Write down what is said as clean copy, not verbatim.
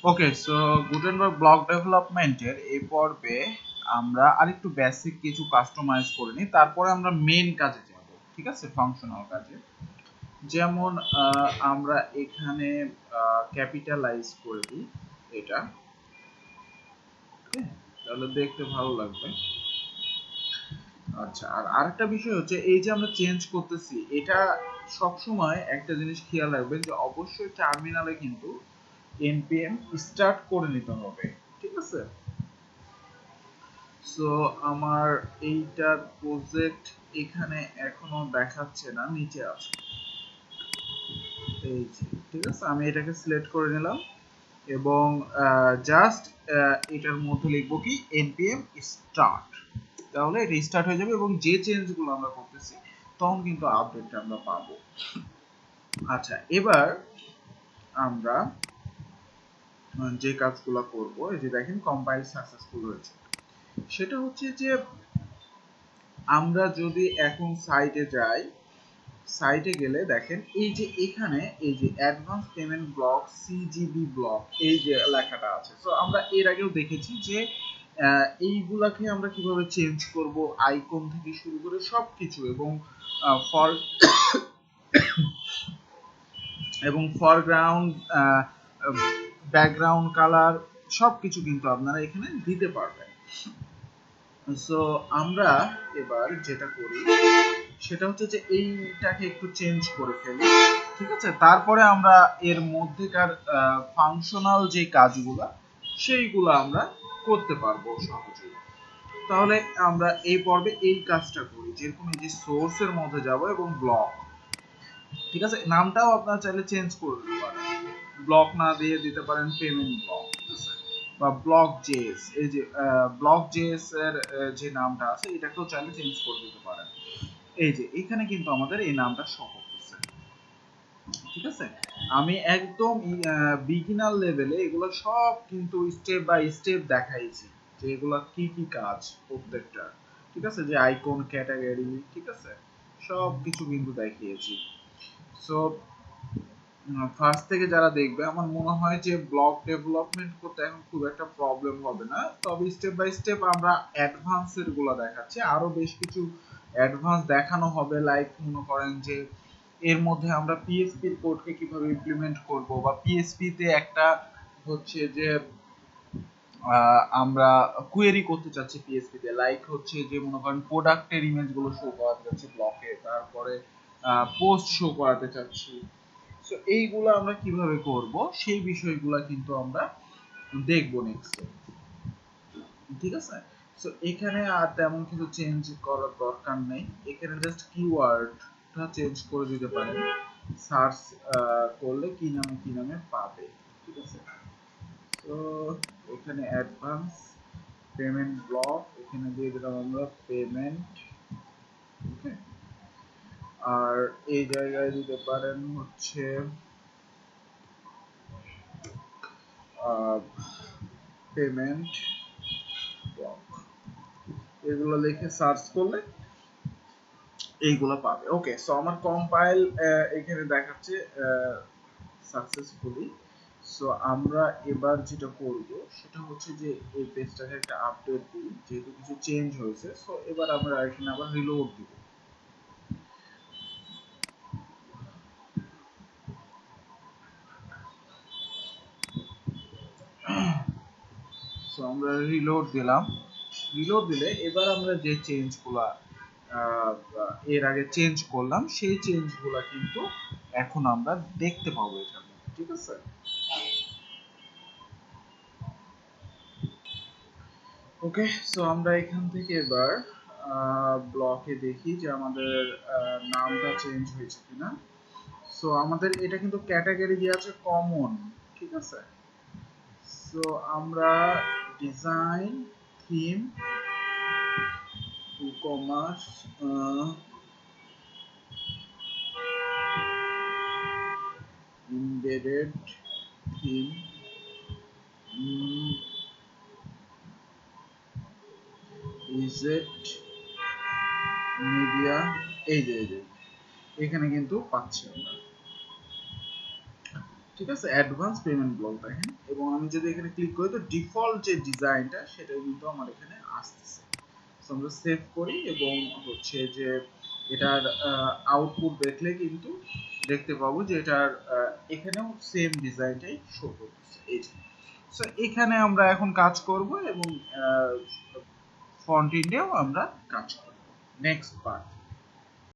ওকে, so Gutenberg block ডেভেলপমেন্টের এই পর্বে আমরা আরেকটু বেসিক কিছু কাস্টমাইজ করে নিই, তারপরে আমরা মেইন কাজে যাব। ঠিক আছে, ফাংশনাল কাজে। যেমন আমরা এখানে ক্যাপিটালাইজ করে দিই এটা, ওকে, তাহলে দেখতে ভালো লাগবে। আচ্ছা, আর আরেকটা বিষয় হচ্ছে এই যে আমরা চেঞ্জ করতেছি, এটা সবসময় একটা জিনিস খেয়াল রাখবেন যে অবশ্যই টার্মিনালে কিন্তু npm স্টার্ট করে নিতে হবে। ঠিক আছে, সো আমার এইটার প্রজেক্ট এখানে এখনো দেখাচ্ছে না, নিচে আছে এই যে। ঠিক আছে, আমি এটাকে সিলেক্ট করে নিলাম এবং জাস্ট এটার মধ্যে লিখবো কি npm স্টার্ট, তাহলে এটা স্টার্ট হয়ে যাবে এবং যে চেঞ্জগুলো আমরা করতেছি তখন কিন্তু আপডেটটা আমরা পাবো। আচ্ছা, এবার আমরা যে কাজগুলো করব, এই যে দেখেন কম্পাইল সাকসেসফুল হয়েছে, সেটা হচ্ছে যে আমরা যদি এখন সাইটে যাই, সাইটে গেলে দেখেন এই যে এখানে এই যে advance payment block CGB block এই যে লেখাটা আছে। সো আমরা এর আগেও দেখেছি যে এইগুলাকে আমরা কিভাবে চেঞ্জ করব, আইকন থেকে শুরু করে সবকিছু, ফর এবং ফরগ্রাউন্ড, ব্যাকগ্রাউন্ড কালার সবকিছু কিন্তু আপনারা এখানে দিতে পারবেন। সো আমরা এবার যেটা করি সেটা হচ্ছে যে এইটাকে একটু চেঞ্জ করে ফেলি। ঠিক আছে, তারপরে আমরা এর মধ্যেকার ফাংশনাল যে কাজগুলো সেইগুলো আমরা করতে পারবো সহজেই। তাহলে আমরা এই পর্বে এই কাজটা করি, যেরকম এই যে সোর্সের মধ্যে যাব এবং ব্লক। ঠিক আছে, নামটাও আপনারা চাইলে চেঞ্জ করে দিতে পারেন, ব্লক না দিয়ে দিতে পারেন পেমেন্ট ব্লক। ঠিক আছে, বা ব্লক জেএস, এই যে ব্লক জেএস এর যে নামটা আছে এটাকেও চাইলে চেঞ্জ করে দিতে পারেন। এই যে এখানে কিন্তু আমাদের এই নামটা শো করতেছে। ঠিক আছে, আমি একদম বিগিনার লেভেলে এগুলো সব কিন্তু স্টেপ বাই স্টেপ দেখাইছি যে এগুলা কি কি কাজ প্রত্যেকটা। ঠিক আছে, যে আইকন ক্যাটাগরি, ঠিক আছে, সব কিছু কিন্তু দেখিয়েছি। সো ফার্স্ট থেকে যারা দেখবে আমার মনে হয় যে ব্লগ ডেভেলপমেন্ট করতে এখন খুব একটা প্রবলেম হবে না, তবে স্টেপ বাই স্টেপ আমরা অ্যাডভান্সের গুলো দেখাচ্ছি, আরো বেশ কিছু অ্যাডভান্স দেখানো হবে। লাইক মনে করেন যে এর মধ্যে আমরা পিএসপি কোডকে কিভাবে ইমপ্লিমেন্ট করব, বা পিএসপি তে একটা হচ্ছে যে আমরা কোয়েরি করতে চাচ্ছি পিএসপি তে, লাইক হচ্ছে যে মনে করেন প্রোডাক্টের ইমেজ গুলো শো করাতে চাচ্ছি ব্লকে, তারপরে পোস্ট শো করাতে চাচ্ছি। সো এইগুলো আমরা কিভাবে করব সেই বিষয়গুলো কিন্তু আমরা দেখব নেক্সটে। ঠিক আছে, সো এখানে আর তেমন কিছু চেঞ্জ করার দরকার নেই, এখানে জাস্ট কিওয়ার্ডটা চেঞ্জ করে দিতে পারেন, সার্চ করলে কি নামে পাবে। ঠিক আছে, তো এখানে অ্যাডভান্স পেমেন্ট ব্লক এখানে দিয়ে দিলাম আমরা পেমেন্ট। ওকে, আর এই জায়গায় দিতে পারেন হচ্ছে পেমেন্ট ব্লক, এগুলো লিখে সার্চ করলে এইগুলো পাবে। ওকে, সো আমার কম্পাইল এখানে দেখাচ্ছে সাকসেসফুলি। সো আমরা এবার যেটা করব সেটা হচ্ছে যে এই পেজটাকে একটা আপডেট দিই, যেহেতু কিছু চেঞ্জ হয়েছে। সো এবার আমরা এখানে আবার রিলোড দিব। সো আমরা রিলোড দিলাম, রিলোড দিলে এবার আমরা যে চেঞ্জগুলো এর আগে চেঞ্জ করলাম সেই চেঞ্জগুলো কিন্তু এখন আমরা দেখতে পাবো এখানে। ঠিক আছে, ওকে, সো আমরা এখান থেকে এবার ব্লকে দেখি যে আমাদের নামটা চেঞ্জ হয়েছে কিনা। সো আমাদের এটা কিন্তু ক্যাটাগরি দিয়ে আছে কমন। ঠিক আছে, সো আমরা design, theme, e commerce, embedded theme, widget, media, এই যে এখানে কিন্তু পাচ্ছি আমরা। ঠিক আছে, অ্যাডভান্স পেমেন্ট ব্লক দেখেন, এবং আমি যদি এখানে ক্লিক করি তো ডিফল্ট যে ডিজাইনটা সেটাও কিন্তু আমার এখানে আসতেছে। সো আমরা সেভ করি এবং হচ্ছে যে এটার আউটপুট দেখলে কিন্তু দেখতে পাবো যে এটার এখানেও সেম ডিজাইনটাই শো করতেছে এই যে। সো এখানে আমরা এখন কাজ করব এবং ফ্রন্ট এন্ডেও আমরা কাজ করব। Next part.